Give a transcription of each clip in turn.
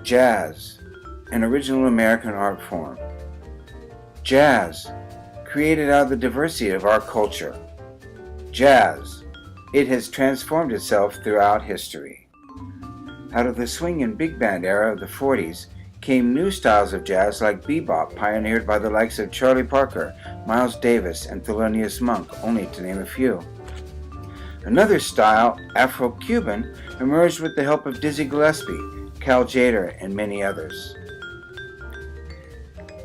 Jazz, an original American art form. Jazz, created out of the diversity of our culture. Jazz, it has transformed itself throughout history. Out of the swing and big band era of the 40s came new styles of jazz like bebop, pioneered by the likes of Charlie Parker, Miles Davis, and Thelonious Monk, only to name a few. Another style, Afro-Cuban, emerged with the help of Dizzy Gillespie, Cal Tjader, and many others.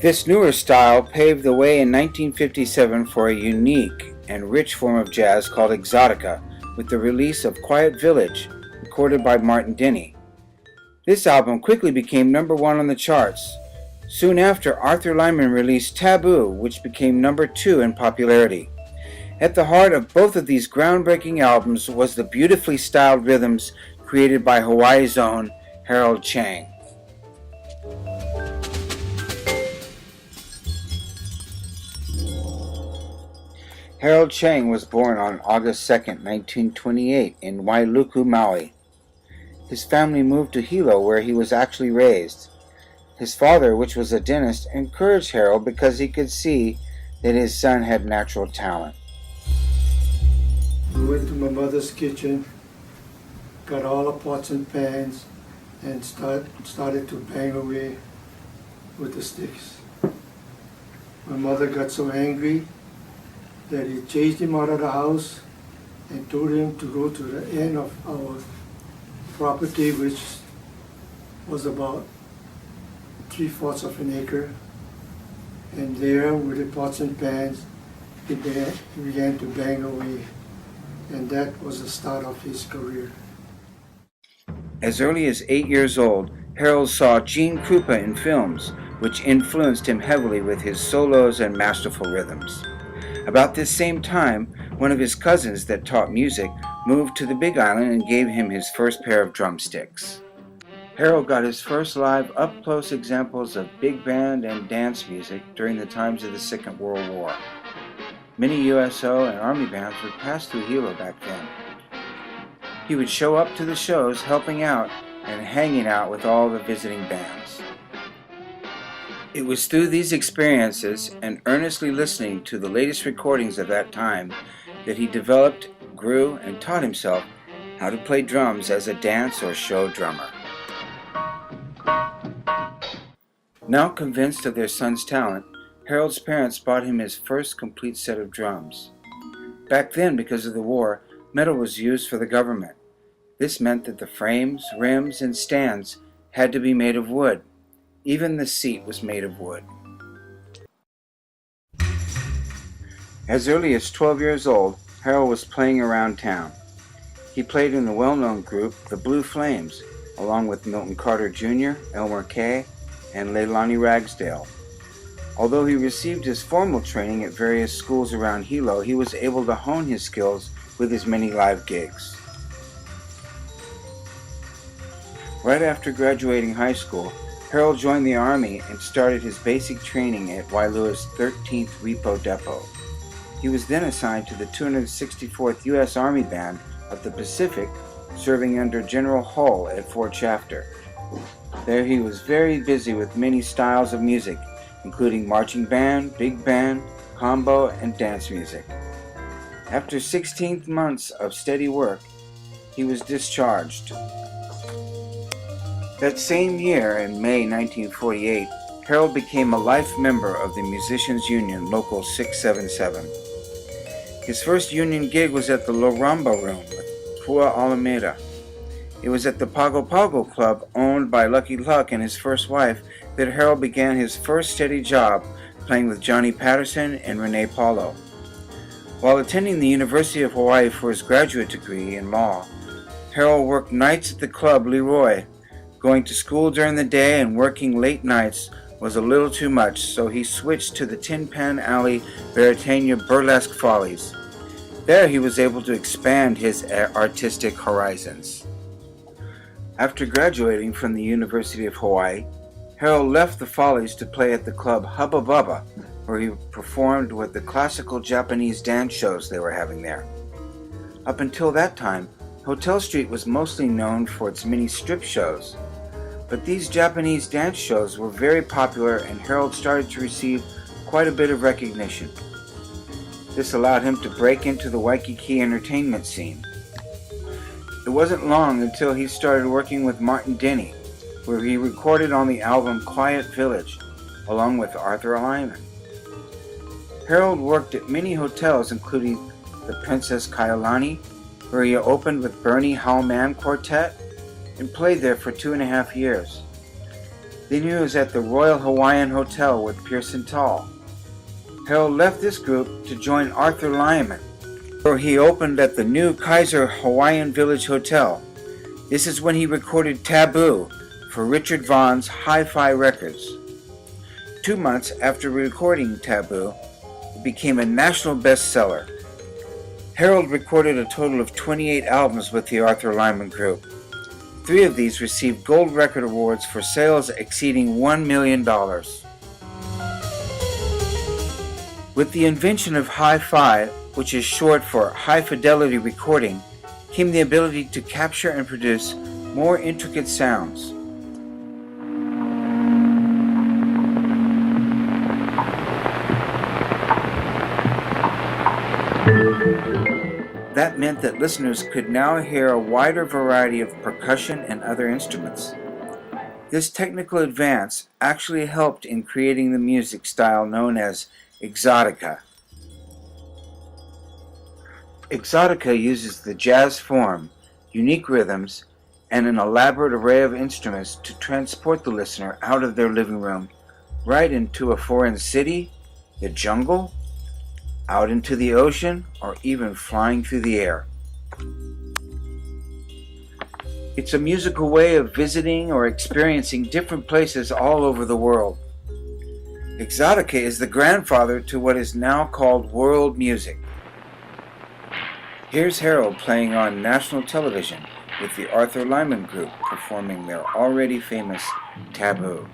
This newer style paved the way in 1957 for a unique and rich form of jazz called exotica, with the release of Quiet Village, recorded by Martin Denny. This album quickly became number one on the charts. Soon after, Arthur Lyman released Taboo, which became number 2 in popularity. At the heart of both of these groundbreaking albums was the beautifully styled rhythms created by Hawaii's own Harold Chang. Harold Chang was born on August 2, 1928 in Wailuku, Maui. His family moved to Hilo, where he was actually raised. His father, which was a dentist, encouraged Harold because he could see that his son had natural talent. We went to my mother's kitchen, got all the pots and pans, and started to bang away with the sticks. My mother got so angry that he chased him out of the house and told him to go to the end of our property, which was about 3/4 of an acre. And there, with the pots and pans, he began to bang away. And that was the start of his career. As early as 8 years old, Harold saw Gene Krupa in films, which influenced him heavily with his solos and masterful rhythms. About this same time, one of his cousins that taught music moved to the Big Island and gave him his first pair of drumsticks. Harold got his first live up-close examples of big band and dance music during the times of the Second World War. Many USO and Army bands would pass through Hilo back then. He would show up to the shows helping out and hanging out with all the visiting bands. It was through these experiences and earnestly listening to the latest recordings of that time that he developed, grew, and taught himself how to play drums as a dance or show drummer. Now convinced of their son's talent, Harold's parents bought him his first complete set of drums. Back then, because of the war, metal was used for the government. This meant that the frames, rims, and stands had to be made of wood. Even the seat was made of wood. As early as 12 years old, Harold was playing around town. He played in the well-known group The Blue Flames, along with Milton Carter Jr., Elmer Kay, and Leilani Ragsdale. Although he received his formal training at various schools around Hilo, he was able to hone his skills with his many live gigs. Right after graduating high school, Harold joined the Army and started his basic training at Wailua's 13th Repo Depot. He was then assigned to the 264th U.S. Army Band of the Pacific, serving under General Hull at Fort Shafter. There he was very busy with many styles of music, including marching band, big band, combo, and dance music. After 16 months of steady work, he was discharged. That same year, in May 1948, Harold became a life member of the Musicians Union Local 677. His first union gig was at the La Ramba Room with Pua Alameda. It was at the Pago Pago Club, owned by Lucky Luck and his first wife, that Harold began his first steady job, playing with Johnny Patterson and Renee Paulo. While attending the University of Hawaii for his graduate degree in law, Harold worked nights at the club Leroy. Going to school during the day and working late nights was a little too much, so he switched to the Tin Pan Alley Baratania Burlesque Follies. There he was able to expand his artistic horizons. After graduating from the University of Hawaii, Harold left the Follies to play at the club Hubba Bubba, where he performed with the classical Japanese dance shows they were having there. Up until that time, Hotel Street was mostly known for its many strip shows, But these Japanese dance shows were very popular and Harold started to receive quite a bit of recognition. This allowed him to break into the Waikiki entertainment scene. It wasn't long until he started working with Martin Denny, where he recorded on the album Quiet Village, along with Arthur Lyman. Harold worked at many hotels, including the Princess Kailani, where he opened with Bernie Howman Quartet, and played there for 2.5 years. Then he was at the Royal Hawaiian Hotel with Pearson Tall. Harold left this group to join Arthur Lyman, where he opened at the new Kaiser Hawaiian Village Hotel. This is when he recorded Taboo for Richard Vaughn's Hi-Fi Records. 2 months after recording Taboo, it became a national bestseller. Harold recorded a total of 28 albums with the Arthur Lyman Group. 3 of these received gold record awards for sales exceeding $1 million. With the invention of hi-fi, which is short for high-fidelity recording, came the ability to capture and produce more intricate sounds. That meant that listeners could now hear a wider variety of percussion and other instruments. This technical advance actually helped in creating the music style known as exotica. Exotica uses the jazz form, unique rhythms, and an elaborate array of instruments to transport the listener out of their living room, right into a foreign city, the jungle, out into the ocean, or even flying through the air. It's a musical way of visiting or experiencing different places all over the world. Exotica is the grandfather to what is now called world music. Here's Harold playing on national television with the Arthur Lyman Group performing their already famous Taboo.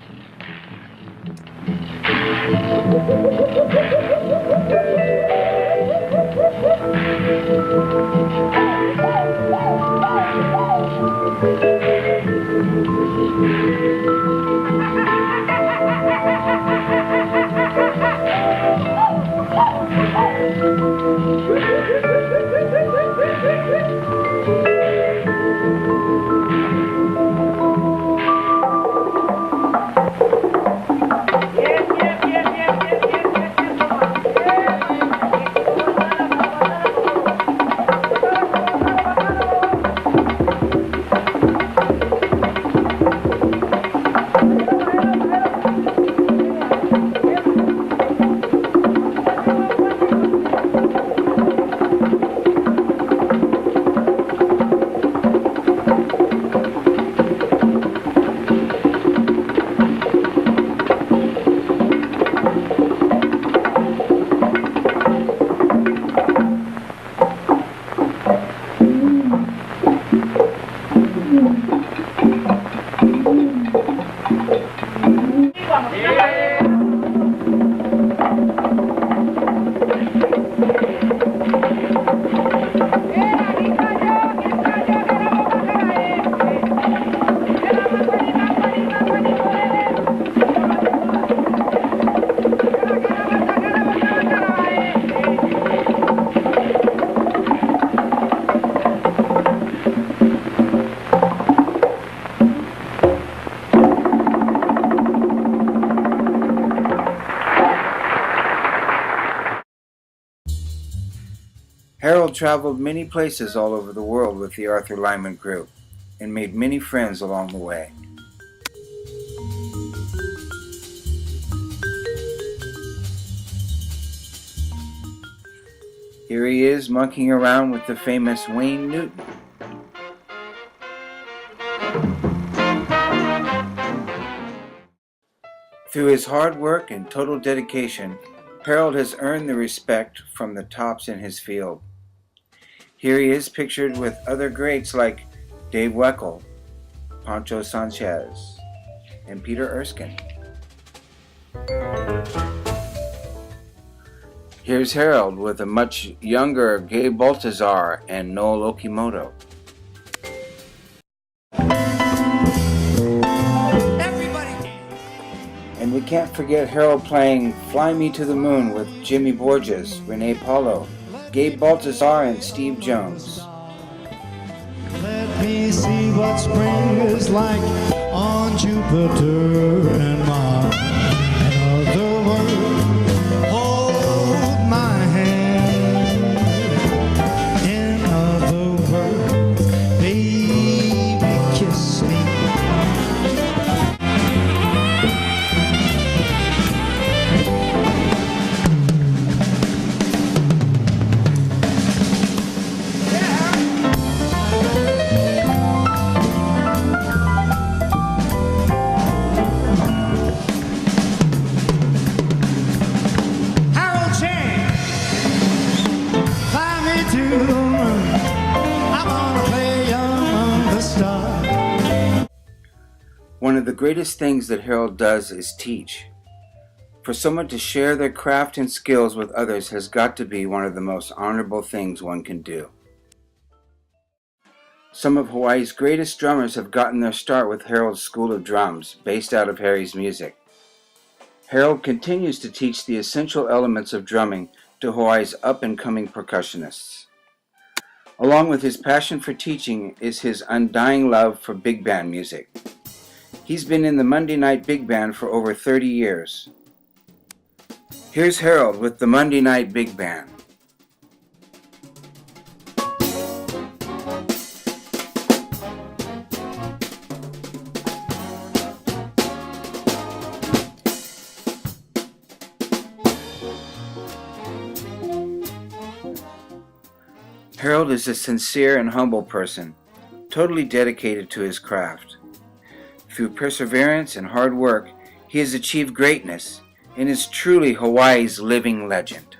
Harold traveled many places all over the world with the Arthur Lyman Group and made many friends along the way. Here he is monkeying around with the famous Wayne Newton. Through his hard work and total dedication, Harold has earned the respect from the tops in his field. Here he is pictured with other greats like Dave Weckl, Pancho Sanchez, and Peter Erskine. Here's Harold with a much younger Gabe Baltazar and Noel Okimoto. can't forget Harold playing Fly Me to the Moon with Jimmy Borges, Renee Paulo, Gabe Baltazar, and Steve Jones. Let me see what spring is like on Jupiter and Mars. In other words, hold my hand. In other words, baby, kiss me. One of the greatest things that Harold does is teach. For someone to share their craft and skills with others has got to be one of the most honorable things one can do. Some of Hawaii's greatest drummers have gotten their start with Harold's School of Drums, based out of Harry's music. Harold continues to teach the essential elements of drumming to Hawaii's up-and-coming percussionists. Along with his passion for teaching is his undying love for big band music. He's been in the Monday Night Big Band for over 30 years. Here's Harold with the Monday Night Big Band. Harold is a sincere and humble person, totally dedicated to his craft. Through perseverance and hard work, he has achieved greatness and is truly Hawaii's living legend.